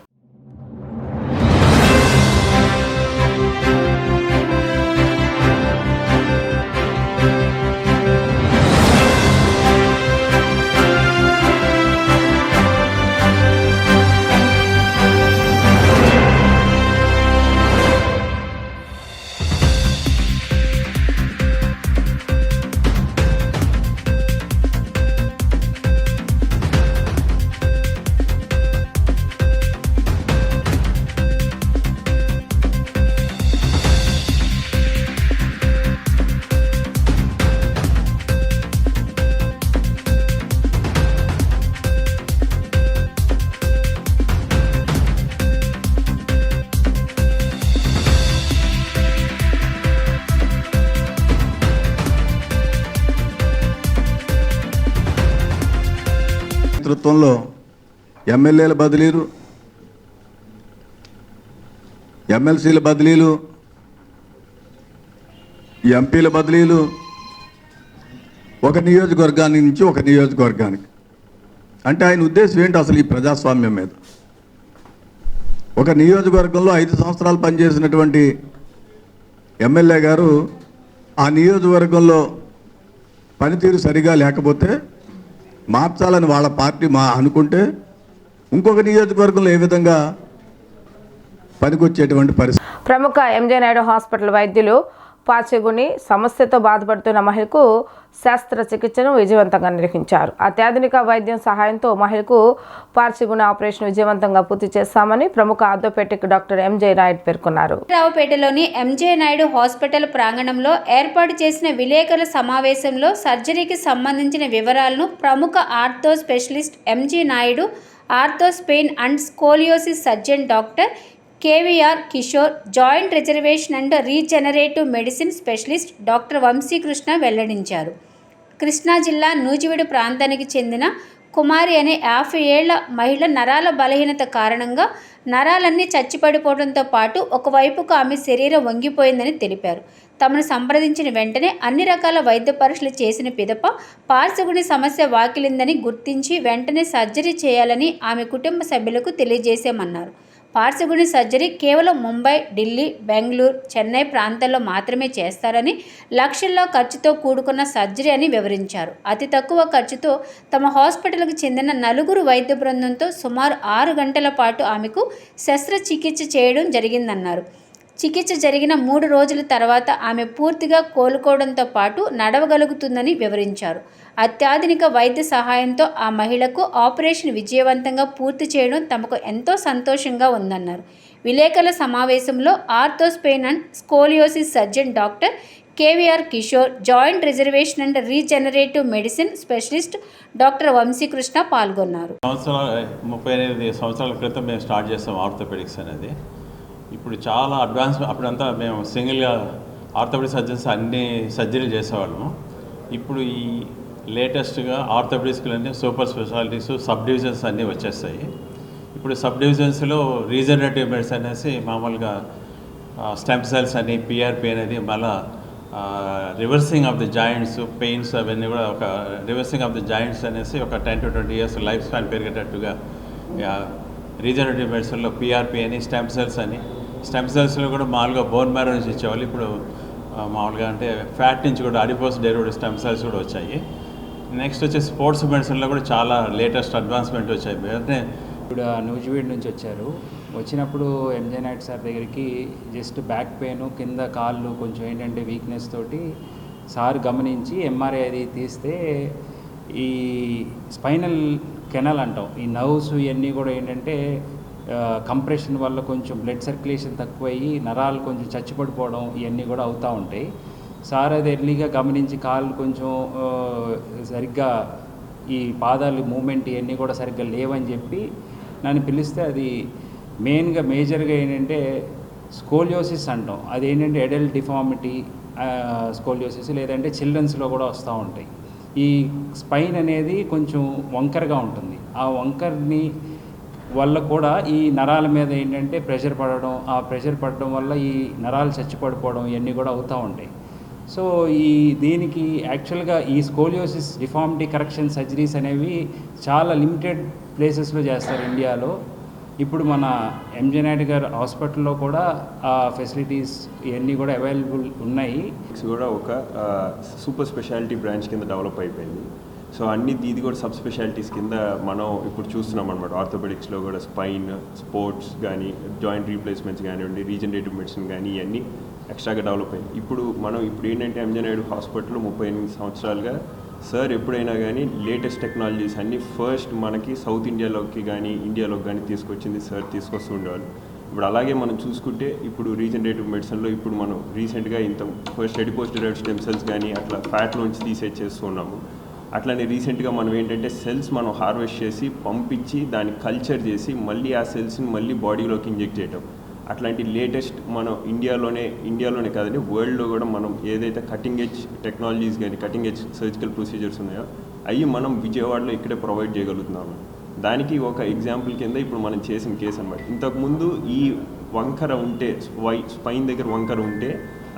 నేతృత్వంలో ఎమ్మెల్యేల బదిలీలు, ఎమ్మెల్సీల బదిలీలు, ఎంపీల బదిలీలు ఒక నియోజకవర్గానికి నుంచి ఒక నియోజకవర్గానికి. అంటే ఆయన ఉద్దేశం ఏంటి అసలు ఈ ప్రజాస్వామ్యం మీద? ఒక నియోజకవర్గంలో 5 సంవత్సరాలు పనిచేసినటువంటి ఎమ్మెల్యే గారు ఆ నియోజకవర్గంలో పనితీరు సరిగా లేకపోతే మార్చాలని వాళ్ళ పార్టీ అనుకుంటే ఇంకొక నియోజకవర్గంలో ఏ విధంగా పనికొచ్చేటువంటి పరిస్థితి. ప్రముఖ ఎంజే నాయుడు హాస్పిటల్ వైద్యులు పాచిగుని సమస్యతో బాధపడుతున్న మహిళకు శస్త్రచికిత్సను విజయవంతంగా నిర్వహించారు. అత్యాధునిక వైద్యం సహాయంతో మహిళకు పాచిగుని ఆపరేషన్ విజయవంతంగా పూర్తి చేశామని ప్రముఖ ఆర్థోపెడిక్ డాక్టర్ ఎంజే నాయుడు పేర్కొన్నారు. రావుపేటలోని ఎంజే నాయుడు హాస్పిటల్ ప్రాంగణంలో ఏర్పాటు చేసిన విలేకరుల సమావేశంలో సర్జరీకి సంబంధించిన వివరాలను ప్రముఖ ortho specialist MJ Naidu, ortho spine and scoliosis surgeon doctor KVR Kishore, joint reservation and regenerative medicine specialist doctor Vamsikrishna వెల్లడించారు. కృష్ణా జిల్లా నూజివీడు ప్రాంతానికి చెందిన కుమారి అనే 50 ఏళ్ల మహిళ నరాల బలహీనత కారణంగా నరాలన్నీ చచ్చిపడిపోవడంతో పాటు ఒకవైపుకు ఆమె శరీరం వంగిపోయిందని తెలిపారు. తమను సంప్రదించిన వెంటనే అన్ని రకాల వైద్య పరీక్షలు చేసిన పిదప పార్శ్వగుని సమస్య వాకిలిందని గుర్తించి వెంటనే సర్జరీ చేయాలని ఆమె కుటుంబ సభ్యులకు తెలియజేశామన్నారు. పార్శ్వగుని సర్జరీ కేవలం ముంబై, ఢిల్లీ, బెంగళూరు, చెన్నై ప్రాంతాల్లో మాత్రమే చేస్తారని, లక్షల్లో ఖర్చుతో కూడుకున్న సర్జరీ అని వివరించారు. అతి తక్కువ ఖర్చుతో తమ హాస్పిటల్కు చెందిన 4 వైద్య బృందంతో సుమారు 6 గంటల పాటు ఆమెకు శస్త్రచికిత్స చేయడం జరిగిందన్నారు. చికిత్స జరిగిన 3 రోజుల తర్వాత ఆమె పూర్తిగా కోలుకోవడంతో పాటు నడవగలుగుతుందని వివరించారు. అత్యాధునిక వైద్య సహాయంతో ఆ మహిళకు ఆపరేషన్ విజయవంతంగా పూర్తి చేయడం తమకు ఎంతో సంతోషంగా ఉందన్నారు. విలేకరుల సమావేశంలో ortho spine and scoliosis surgeon doctor KVR Kishore, joint reservation and regenerative medicine specialist doctor Vamsikrishna పాల్గొన్నారు. 38 సంవత్సరాల క్రితం మేము స్టార్ట్ చేస్తాం ఆర్థోపెడిక్స్ అనేది. ఇప్పుడు చాలా అడ్వాన్స్. అప్పుడంతా మేము సింగిల్గా ఆర్థోపెడిక్ సర్జన్స్ అన్ని సర్జరీలు చేసేవాళ్ళము. ఇప్పుడు ఈ లేటెస్ట్గా ఆర్థోపెడిక్స్లన్నీ సూపర్ స్పెషాలిటీస్, సబ్ డివిజన్స్ అన్నీ వచ్చేస్తాయి. ఇప్పుడు సబ్ డివిజన్స్లో రీజనరేటివ్ మెడిసిన్ అనేసి మామూలుగా స్టెమ్ సెల్స్ అని, పిఆర్పి అనేది, మళ్ళీ reversing of the joints, pains అవన్నీ కూడా ఒక రివర్సింగ్ ఆఫ్ ది జాయింట్స్ అనేసి ఒక 10 to 20 years లైఫ్ స్పాన్ పెరిగేటట్టుగా రీజనరేటివ్ మెడిసిన్లో పిఆర్పి అని, స్టెమ్ సెల్స్ అని, స్టెమ్ సెల్స్లో కూడా మామూలుగా బోన్ మ్యారో నుంచి ఇచ్చేవాళ్ళు. ఇప్పుడు మామూలుగా అంటే ఫ్యాట్ నుంచి కూడా అడిపోస్ డెరివేటివ్ స్టెమ్ సెల్స్ కూడా వచ్చాయి. నెక్స్ట్ వచ్చి స్పోర్ట్స్ మెడిసిన్లో కూడా చాలా లేటెస్ట్ అడ్వాన్స్మెంట్ వచ్చాయి. అంటే ఇప్పుడు నూజివీడ్ నుంచి వచ్చారు. వచ్చినప్పుడు ఎంజే నాయుడు సార్ దగ్గరికి జస్ట్ బ్యాక్ పెయిన్, కింద కాళ్ళు కొంచెం ఏంటంటే వీక్నెస్ తోటి సార్ గమనించి ఎంఆర్ఐ అది తీస్తే ఈ స్పైనల్ కెనల్ అంటాం, ఈ నర్వ్స్ ఇవన్నీ కూడా ఏంటంటే కంప్రెషన్ వల్ల కొంచెం బ్లడ్ సర్క్యులేషన్ తక్కువయ్యి నరాలు కొంచెం చచ్చిపడిపోవడం ఇవన్నీ కూడా అవుతూ ఉంటాయి. సార్ అది ఎర్లీగా గమనించి కాళ్ళు కొంచెం సరిగ్గా ఈ పాదాలు మూమెంట్ ఇవన్నీ కూడా సరిగ్గా లేవని చెప్పి నన్ను పిలిస్తే అది మేజర్గా ఏంటంటే స్కోలియోసిస్ అంటాం. అదేంటంటే అడల్ట్ డిఫార్మిటీ స్కోలియోసిస్, లేదంటే చిల్డ్రన్స్లో కూడా వస్తూ ఉంటాయి. ఈ స్పైన్ అనేది కొంచెం వంకరగా ఉంటుంది. ఆ వంకర్ని వల్ల కూడా ఈ నరాల మీద ఏంటంటే ప్రెషర్ పడడం, ఆ ప్రెషర్ పడడం వల్ల ఈ నరాలు చచ్చిపడిపోవడం ఇవన్నీ కూడా అవుతూ ఉంటాయి. సో దీనికి యాక్చువల్గా ఈ స్కోలియోసిస్ డిఫార్మిటీ కరెక్షన్ సర్జరీస్ అనేవి చాలా లిమిటెడ్ ప్లేసెస్లో చేస్తారు ఇండియాలో. ఇప్పుడు మన ఎంజే నాయుడు గారు హాస్పిటల్లో కూడా ఆ ఫెసిలిటీస్ ఇవన్నీ కూడా అవైలబుల్ ఉన్నాయి. కూడా ఒక సూపర్ స్పెషాలిటీ బ్రాంచ్ కింద డెవలప్ అయిపోయింది. సో ఇది కూడా సబ్ స్పెషాలిటీస్ కింద మనం ఇప్పుడు చూస్తున్నాం అనమాట. ఆర్థోపెడిక్స్లో కూడా స్పైన్, స్పోర్ట్స్ కానీ, జాయింట్ రీప్లేస్మెంట్స్ కానివ్వండి, రీజనరేటివ్ మెడిసిన్ కానీ ఇవన్నీ ఎక్స్ట్రాగా డెవలప్ అయ్యింది. ఇప్పుడు ఏంటంటే ఎంజే నాయుడు హాస్పిటల్ 38 సంవత్సరాలుగా సార్ ఎప్పుడైనా కానీ లేటెస్ట్ టెక్నాలజీస్ అన్నీ ఫస్ట్ మనకి సౌత్ ఇండియాలోకి కానీ ఇండియాలోకి కానీ తీసుకొచ్చింది సార్, తీసుకొస్తూ ఉండేవాళ్ళు. ఇప్పుడు అలాగే మనం చూసుకుంటే ఇప్పుడు రీజనరేటివ్ మెడిసిన్లో ఇప్పుడు మనం రీసెంట్గా first adipose derived stem cells కానీ అట్లా ఫ్యాట్లోంచి చేస్తూ ఉన్నాము. అట్లనే రీసెంట్గా మనం ఏంటంటే సెల్స్ మనం హార్వెస్ట్ చేసి పంపించి దాన్ని కల్చర్ చేసి మళ్ళీ ఆ సెల్స్ని మళ్ళీ బాడీలోకి ఇంజెక్ట్ చేయటం, అట్లాంటి లేటెస్ట్ మనం ఇండియాలోనే కాదండి వరల్డ్లో కూడా మనం ఏదైతే కటింగ్ ఎడ్జ్ టెక్నాలజీస్ కానీ కటింగ్ ఎడ్జ్ సర్జికల్ ప్రొసీజర్స్ ఉన్నాయో అవి మనం విజయవాడలో ఇక్కడే ప్రొవైడ్ చేయగలుగుతున్నాము. దానికి ఒక ఎగ్జాంపుల్ కింద ఇప్పుడు మనం చేసిన కేసు అనమాట. ఇంతకుముందు ఈ వంకర ఉంటే స్పైన్ దగ్గర వంకర ఉంటే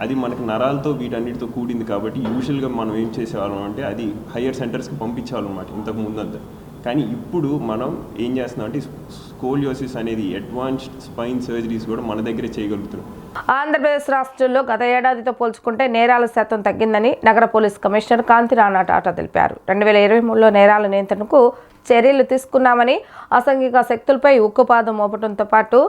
అది మనకు నరాలతో వీటన్నిటితో కూడింది కాబట్టి యూజువల్గా మనం ఏం చేసేవాళ్ళం అంటే అది హయ్యర్ సెంటర్స్కి పంపించేవాళ్ళం అన్నమాట ఇంతకు ముందు అంతా. కానీ ఇప్పుడు మనం ఏం చేస్తున్నాం అంటే స్కోలియోసిస్ అనేది అడ్వాన్స్డ్ స్పైన్ సర్జరీస్ కూడా మన దగ్గరే చేయగలుగుతున్నాం. ఆంధ్రప్రదేశ్ రాష్ట్రంలో గత ఏడాదితో పోల్చుకుంటే నేరాల శాతం తగ్గిందని నగర పోలీస్ కమిషనర్ కాంతి రాణా టాటా తెలిపారు. 2023లో నేరాల నియంత్రణకు చర్యలు తీసుకున్నామని, అసాంఘిక శక్తులపై ఉక్కుపాదం మోపడంతో పాటు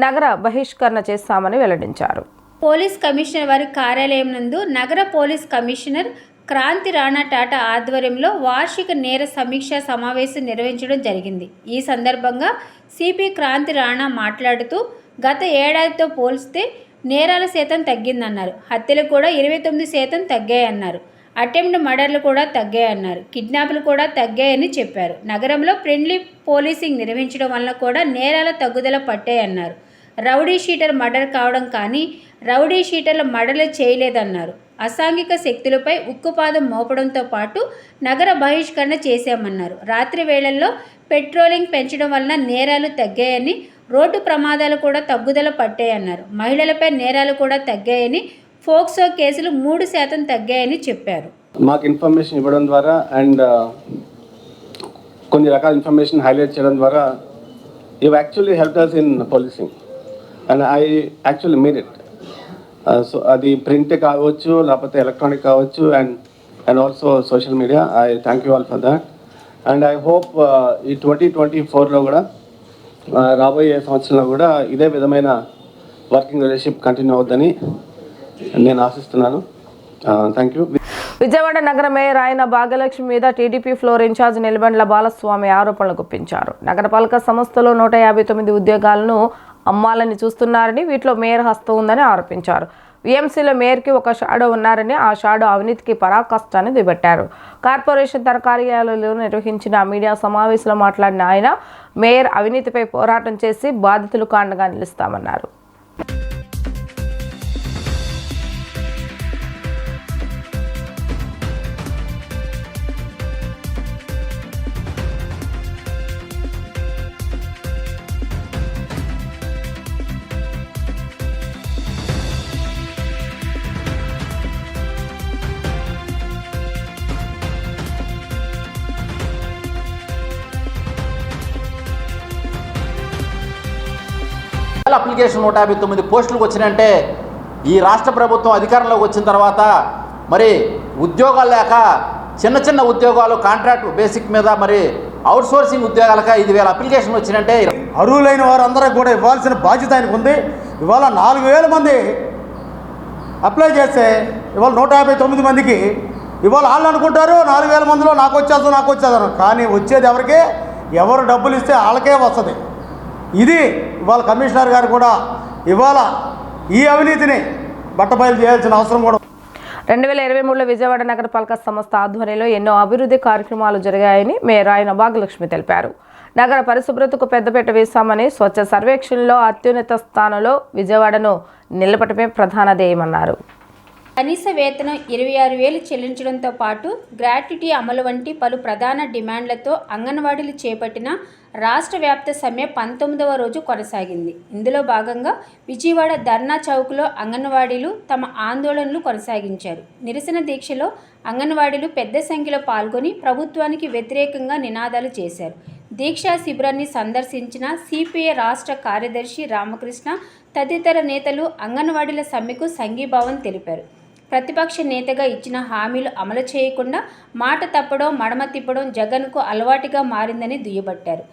నగర బహిష్కరణ చేస్తామని వెల్లడించారు. పోలీస్ కమిషనర్ వారి కార్యాలయం నందు నగర పోలీస్ కమిషనర్ క్రాంతి రాణా టాటా ఆధ్వర్యంలో వార్షిక నేర సమీక్షా సమావేశం నిర్వహించడం జరిగింది. ఈ సందర్భంగా సిపి క్రాంతి రాణా మాట్లాడుతూ గత ఏడాదితో పోల్చితే నేరాల శాతం తగ్గిందన్నారు. హత్యలు కూడా 29% తగ్గాయన్నారు. అటెంప్ట్ మర్డర్లు కూడా తగ్గాయన్నారు. కిడ్నాప్లు కూడా తగ్గాయని చెప్పారు. నగరంలో ఫ్రెండ్లీ పోలీసింగ్ నిర్వహించడం వల్ల కూడా నేరాల తగ్గుదల పట్టాయన్నారు. రౌడీ షీటర్ మర్డర్ కావడం కానీ రౌడీ షీటర్ల మర్డర్లు చేయలేదన్నారు. అసాంఘిక శక్తులపై ఉక్కుపాదం మోపడంతో పాటు నగర బహిష్కరణ చేశామన్నారు. రాత్రి వేళల్లో పెట్రోలింగ్ పెంచడం వలన నేరాలు తగ్గాయని, రోడ్డు ప్రమాదాలు కూడా తగ్గుదల పట్టాయన్నారు. మహిళలపై నేరాలు కూడా తగ్గాయని, ఫోక్సో కేసులు 3% తగ్గాయని చెప్పారు. మాకు ఇన్ఫర్మేషన్ ఇవ్వడం ద్వారా అండ్ కొన్ని రకాల ఇన్ఫర్మేషన్ హైలైట్ చేయడం ద్వారా you actually help us in policing and I actually mean it. So అది ప్రింట్ కావచ్చు, లేకపోతే ఎలక్ట్రానిక్ కావచ్చు, and also social media. I thank you all for that. And I hope ఈ 2024లో కూడా రాబోయే సంవత్సరంలో కూడా ఇదే విధమైన వర్కింగ్ రిలేషన్షిప్ కంటిన్యూ అవుద్దని నేను ఆశిస్తున్నాను. Thank you. విజయవాడ నగర మేయర్ ఆయన భాగ్యలక్ష్మి మీద టీడీపీ ఫ్లోర్ ఇన్ఛార్జ్ నిలబండ్ల బాలస్వామి ఆరోపణలు గుప్పించారు. నగరపాలక సంస్థలో 159 ఉద్యోగాలను అమ్మాలని చూస్తున్నారని, వీటిలో మేయర్ హస్తం ఉందని ఆరోపించారు. వీఎంసీలో మేయర్కి ఒక షాడో ఉన్నారని, ఆ షాడో అవినీతికి పరాకాష్టాన్ని దుయ్యబట్టారు. కార్పొరేషన్ తన కార్యాలయంలో నిర్వహించిన మీడియా సమావేశంలో మాట్లాడిన ఆయన మేయర్ అవినీతిపై పోరాటం చేసి బాధితులకు అండగా నిలుస్తామన్నారు. అప్లికేషన్ 159 పోస్టులకు వచ్చినంటే ఈ రాష్ట్ర ప్రభుత్వం అధికారంలోకి వచ్చిన తర్వాత మరి ఉద్యోగాలు లేక చిన్న ఉద్యోగాలు కాంట్రాక్ట్ బేసిక్ మీద మరి అవుట్సోర్సింగ్ ఉద్యోగాలకు 5,000 అప్లికేషన్లు వచ్చినంటే అర్హులైన వారందరూ కూడా ఇవ్వాల్సిన బాధ్యత ఆయనకు ఉంది. ఇవాళ 4,000 మంది అప్లై చేస్తే ఇవాళ 159 మందికి ఇవాళ వాళ్ళు అనుకుంటారు 4,000 మందిలో నాకు వచ్చేస్తాను. కానీ వచ్చేది ఎవరికి? ఎవరు డబ్బులు ఇస్తే వాళ్ళకే వస్తుంది. ఇది ఇవాళ కమిషనర్ గారు కూడా ఇవాళ ఈ అవినీతిని బట్టబయలు చేయాల్సిన అవసరం కూడా. 2023లో విజయవాడ నగరపాలక సంస్థ ఆధ్వర్యంలో ఎన్నో అభివృద్ధి కార్యక్రమాలు జరిగాయని మేయర్ ఆయన భాగ్యలక్ష్మి తెలిపారు. నగర పరిశుభ్రతకు పెద్దపీట వేశామని, స్వచ్ఛ సర్వేక్షణలో అత్యున్నత స్థానంలో విజయవాడను నిలపడమే ప్రధాన ధ్యేయమన్నారు. కనీస వేతనం 26,000 చెల్లించడంతో పాటు గ్రాట్యుటీ అమలు వంటి పలు ప్రధాన డిమాండ్లతో అంగన్వాడీలు చేపట్టిన రాష్ట్ర వ్యాప్త సమ్మె 19వ రోజు కొనసాగింది. ఇందులో భాగంగా విజయవాడ ధర్నా చౌక్లో అంగన్వాడీలు తమ ఆందోళనలు కొనసాగించారు. నిరసన దీక్షలో అంగన్వాడీలు పెద్ద సంఖ్యలో పాల్గొని ప్రభుత్వానికి వ్యతిరేకంగా నినాదాలు చేశారు. దీక్షా శిబిరాన్ని సందర్శించిన సిపిఐ రాష్ట్ర కార్యదర్శి రామకృష్ణ తదితర నేతలు అంగన్వాడీల సమ్మెకు సంఘీభావం తెలిపారు. ప్రతిపక్ష నేతగా ఇచ్చిన హామీలు అమలు చేయకుండా మాట తప్పడం, మడమ తిప్పడం జగన్కు అలవాటుగా మారిందని దుయ్యబట్టారు.